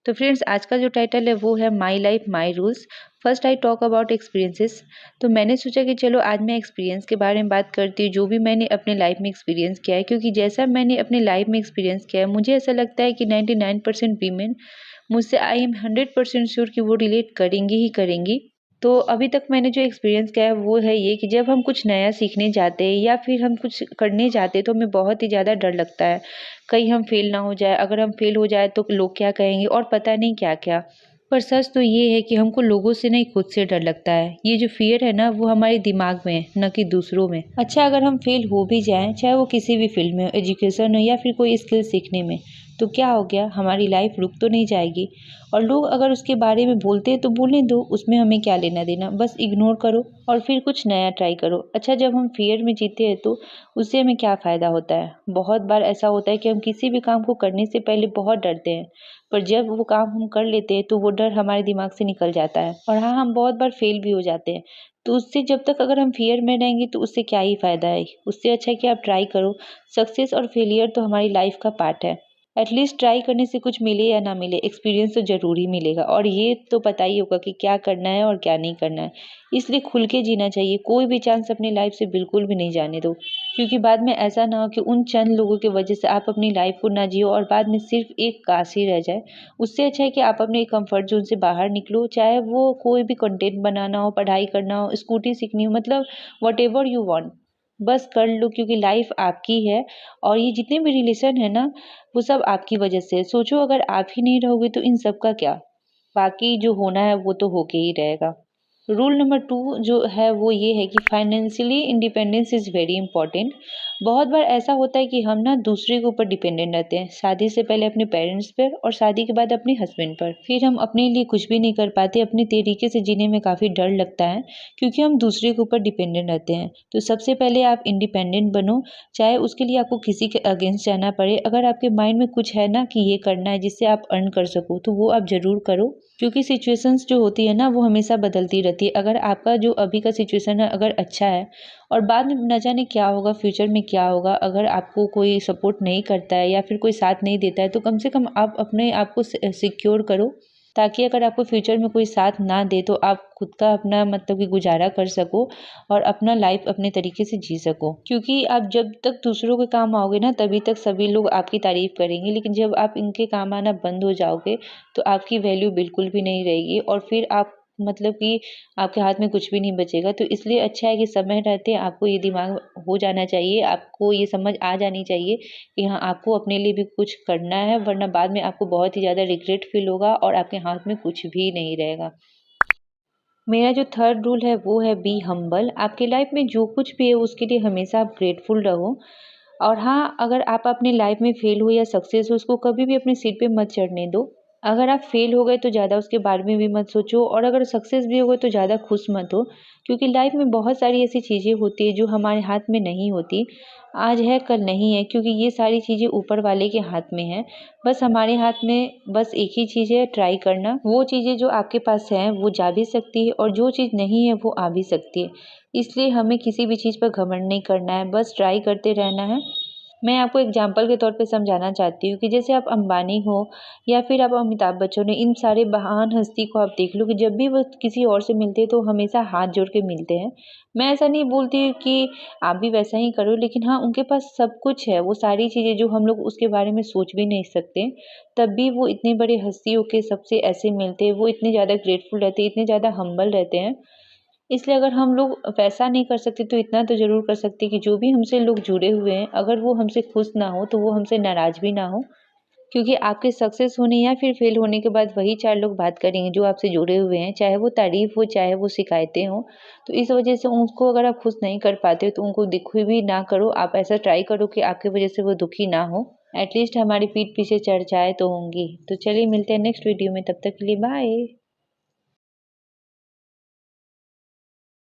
तो फ्रेंड्स, आज का जो टाइटल है वो है my life my rules. First I talk about experiences. तो मैंने सोचा कि चलो आज मैं एक्सपीरियंस के बारे में बात करती हूँ, जो भी मैंने अपने लाइफ में एक्सपीरियंस किया है। क्योंकि जैसा मैंने अपने लाइफ में एक्सपीरियंस किया है, मुझे ऐसा लगता है कि 99% वीमेन मुझसे, आई एम 100% श्योर कि वो रिलेट करेंगी ही करेंगी। तो अभी तक मैंने जो एक्सपीरियंस किया है वो है ये कि जब हम कुछ नया सीखने जाते हैं या फिर हम कुछ करने जाते हैं तो हमें बहुत ही ज़्यादा डर लगता है, कहीं हम फेल ना हो जाए। अगर हम फेल हो जाए तो लोग क्या कहेंगे और पता नहीं क्या क्या। पर सच तो ये है कि हमको लोगों से नहीं, खुद से डर लगता है। ये जो फियर है ना, वो हमारे दिमाग में है, न कि दूसरों में। अच्छा, अगर हम फेल हो भी जाएं, चाहे वो किसी भी फील्ड में हो, एजुकेशन हो या फिर कोई स्किल सीखने में, तो क्या हो गया, हमारी लाइफ रुक तो नहीं जाएगी। और लोग अगर उसके बारे में बोलते हैं तो बोलने दो, उसमें हमें क्या लेना देना। बस इग्नोर करो और फिर कुछ नया ट्राई करो। अच्छा, जब हम फियर में जीते हैं तो उससे हमें क्या फ़ायदा होता है। बहुत बार ऐसा होता है कि हम किसी भी काम को करने से पहले बहुत डरते हैं, पर जब वो काम हम कर लेते हैं तो वो डर हमारे दिमाग से निकल जाता है। और हाँ, हम बहुत बार फेल भी हो जाते हैं। तो उससे जब तक अगर हम फियर में रहेंगे तो उससे क्या ही फ़ायदा है। उससे अच्छा है कि आप ट्राई करो। सक्सेस और फेलियर तो हमारी लाइफ का पार्ट है। एटलीस्ट ट्राई करने से कुछ मिले या ना मिले, एक्सपीरियंस तो ज़रूर ही मिलेगा। और ये तो पता ही होगा कि क्या करना है और क्या नहीं करना है। इसलिए खुल के जीना चाहिए। कोई भी चांस अपनी लाइफ से बिल्कुल भी नहीं जाने दो, क्योंकि बाद में ऐसा ना हो कि उन चंद लोगों की वजह से आप अपनी लाइफ को ना जियो और बाद में सिर्फ एक काश ही रह जाए। उससे अच्छा है कि आप अपने कंफर्ट जोन से बाहर निकलो, चाहे वो कोई भी कंटेंट बनाना हो, पढ़ाई करना हो, स्कूटी सीखनी हो, मतलब वट एवर यू वॉन्ट, बस कर लो। क्योंकि लाइफ आपकी है और ये जितने भी रिलेशन है ना, वो सब आपकी वजह से है। सोचो, अगर आप ही नहीं रहोगे तो इन सब का क्या। बाकी जो होना है वो तो होके ही रहेगा। रूल नंबर 2 जो है वो ये है कि financially independence is very important. बहुत बार ऐसा होता है कि हम ना दूसरे के ऊपर डिपेंडेंट रहते हैं। शादी से पहले अपने पेरेंट्स पर और शादी के बाद अपने हस्बैंड पर। फिर हम अपने लिए कुछ भी नहीं कर पाते। अपने तरीके से जीने में काफ़ी डर लगता है, क्योंकि हम दूसरे के ऊपर डिपेंडेंट रहते हैं। तो सबसे पहले आप इंडिपेंडेंट बनो, चाहे उसके लिए आपको किसी के अगेंस्ट जाना पड़े। अगर आपके माइंड में कुछ है ना कि ये करना है जिससे आप अर्न कर सको, तो वो आप ज़रूर करो। क्योंकि सिचुएशंस जो होती है ना, वो हमेशा बदलती रहती है। अगर आपका जो अभी का सिचुएशन है अगर अच्छा है, और बाद में न जाने क्या होगा, फ्यूचर में क्या होगा, अगर आपको कोई सपोर्ट नहीं करता है या फिर कोई साथ नहीं देता है, तो कम से कम आप अपने आप को सिक्योर करो, ताकि अगर आपको फ्यूचर में कोई साथ ना दे तो आप खुद का अपना मतलब कि गुजारा कर सको और अपना लाइफ अपने तरीके से जी सको। क्योंकि आप जब तक दूसरों के काम आओगे ना, तभी तक सभी लोग आपकी तारीफ करेंगे। लेकिन जब आप इनके काम आना बंद हो जाओगे तो आपकी वैल्यू बिल्कुल भी नहीं रहेगी और फिर आप मतलब कि आपके हाथ में कुछ भी नहीं बचेगा। तो इसलिए अच्छा है कि समय रहते आपको ये दिमाग हो जाना चाहिए, आपको ये समझ आ जानी चाहिए कि हाँ, आपको अपने लिए भी कुछ करना है, वरना बाद में आपको बहुत ही ज़्यादा रिग्रेट फील होगा और आपके हाथ में कुछ भी नहीं रहेगा। मेरा जो थर्ड रूल है वो है बी हम्बल। आपकी लाइफ में जो कुछ भी है उसके लिए हमेशा आप ग्रेटफुल रहो। और हाँ, अगर आप अपनी लाइफ में फेल हो या सक्सेस हो, उसको कभी भी अपने सिर पे मत चढ़ने दो। अगर आप फेल हो गए तो ज़्यादा उसके बारे में भी मत सोचो, और अगर सक्सेस भी हो गए तो ज़्यादा खुश मत हो। क्योंकि लाइफ में बहुत सारी ऐसी चीज़ें होती है जो हमारे हाथ में नहीं होती। आज है कल नहीं है, क्योंकि ये सारी चीज़ें ऊपर वाले के हाथ में है। बस हमारे हाथ में बस एक ही चीज़ है, ट्राई करना। वो चीज़ें जो आपके पास हैं वो जा भी सकती है और जो चीज़ नहीं है वो आ भी सकती है। इसलिए हमें किसी भी चीज़ पर घमंड नहीं करना है, बस ट्राई करते रहना है। मैं आपको एग्जाम्पल के तौर पे समझाना चाहती हूँ कि जैसे आप अंबानी हो या फिर आप अमिताभ बच्चन हो, इन सारे महान हस्ती को आप देख लो कि जब भी वो किसी और से मिलते हैं तो हमेशा हाथ जोड़ के मिलते हैं। मैं ऐसा नहीं बोलती कि आप भी वैसा ही करो, लेकिन हाँ, उनके पास सब कुछ है, वो सारी चीज़ें जो हम लोग उसके बारे में सोच भी नहीं सकते। तब भी वो इतने बड़े हस्तियों के सबसे ऐसे मिलते हैं, वो इतने ज़्यादा ग्रेटफुल रहते हैं, इतने ज़्यादा हम्बल रहते हैं। इसलिए अगर हम लोग वैसा नहीं कर सकते तो इतना तो ज़रूर कर सकते हैं कि जो भी हमसे लोग जुड़े हुए हैं, अगर वो हमसे खुश ना हो तो वो हमसे नाराज़ भी ना हो। क्योंकि आपके सक्सेस होने या फिर फेल होने के बाद वही 4 लोग बात करेंगे जो आपसे जुड़े हुए हैं, चाहे वो तारीफ़ हो, चाहे वो शिकायतें हों। तो इस वजह से उनको अगर आप खुश नहीं कर पाते हो तो उनको दुखी भी ना करो। आप ऐसा ट्राई करो कि आपकी वजह से वो दुखी ना हो। एटलीस्ट हमारी पीठ पीछे चर्चाएँ तो होंगी। तो चलिए मिलते हैं नेक्स्ट वीडियो में, तब तक के लिए बाय।